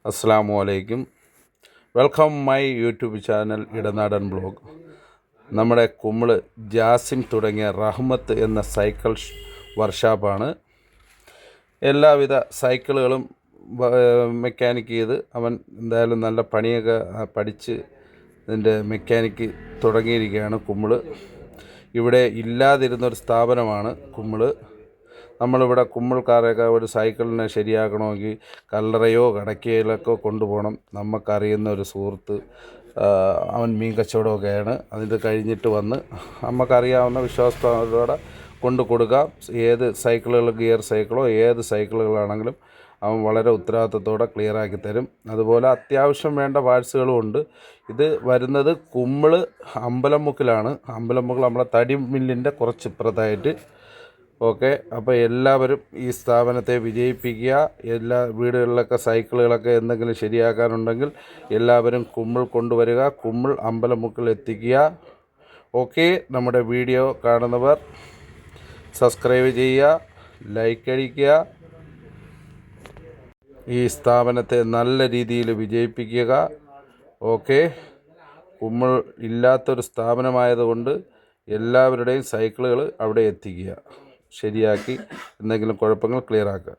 അസ്സലാമു അലൈക്കും. Welcome my YouTube channel Idanadan blog. നമ്മുടെ കുമ്മിള് ജാസിം തുടങ്ങിയ റഹ്മത്ത് എന്ന സൈക്കിൾ വർക്ക്ഷോപ്പാണ്. എല്ലാവിധ സൈക്കിളുകളും മെക്കാനിക്ക് ചെയ്ത് അവൻ എന്തായാലും നല്ല പണിയൊക്കെ പഠിച്ച് ഇതിൻ്റെ മെക്കാനിക്ക് തുടങ്ങിയിരിക്കുകയാണ് കുമ്മിള്. ഇവിടെ ഇല്ലാതിരുന്നൊരു സ്ഥാപനമാണ് കുമ്മിള്. നമ്മളിവിടെ കുമ്മിൾക്കാരെയൊക്കെ ഒരു സൈക്കിളിനെ ശരിയാക്കണമെങ്കിൽ കല്ലറയോ കടക്കയിലൊക്കെ കൊണ്ടുപോകണം. നമുക്കറിയുന്ന ഒരു സുഹൃത്ത്, അവൻ മീൻ കച്ചവടമൊക്കെയാണ്. അതിൻ്റെ കഴിഞ്ഞിട്ട് വന്ന് നമുക്കറിയാവുന്ന വിശ്വാസത്തോടെ കൊണ്ട് കൊടുക്കാം. ഏത് സൈക്കിളുകൾ, ഗിയർ സൈക്കിളോ ഏത് സൈക്കിളുകളാണെങ്കിലും അവൻ വളരെ ഉത്തരവാദിത്തത്തോടെ ക്ലിയറാക്കി തരും. അതുപോലെ അത്യാവശ്യം വേണ്ട പാർട്സുകളും ഉണ്ട്. ഇത് വരുന്നത് കുമ്മിള് അമ്പലമുക്കിലാണ്. അമ്പലമുക്കിൽ നമ്മളെ തടി മില്ലിൻ്റെ കുറച്ച് ഇപ്പുറത്തായിട്ട്. ഓക്കെ, അപ്പോൾ എല്ലാവരും ഈ സ്ഥാപനത്തെ വിജയിപ്പിക്കുക. എല്ലാ വീടുകളിലൊക്കെ സൈക്കിളുകളൊക്കെ എന്തെങ്കിലും ശരിയാക്കാനുണ്ടെങ്കിൽ എല്ലാവരും കുമ്മിൾ കൊണ്ടുവരിക, കുമ്മിൾ അമ്പലമുക്കിൽ എത്തിക്കുക. ഓക്കെ, നമ്മുടെ വീഡിയോ കാണുന്നവർ സബ്സ്ക്രൈബ് ചെയ്യുക, ലൈക്ക് അടിക്കുക. ഈ സ്ഥാപനത്തെ നല്ല രീതിയിൽ വിജയിപ്പിക്കുക. ഓക്കെ, കുമ്മിൾ ഇല്ലാത്തൊരു സ്ഥാപനമായതുകൊണ്ട് എല്ലാവരുടെയും സൈക്കിളുകൾ അവിടെ എത്തിക്കുക, ശരിയാക്കി എന്തെങ്കിലും കുഴപ്പങ്ങൾ ക്ലിയറാക്കുക.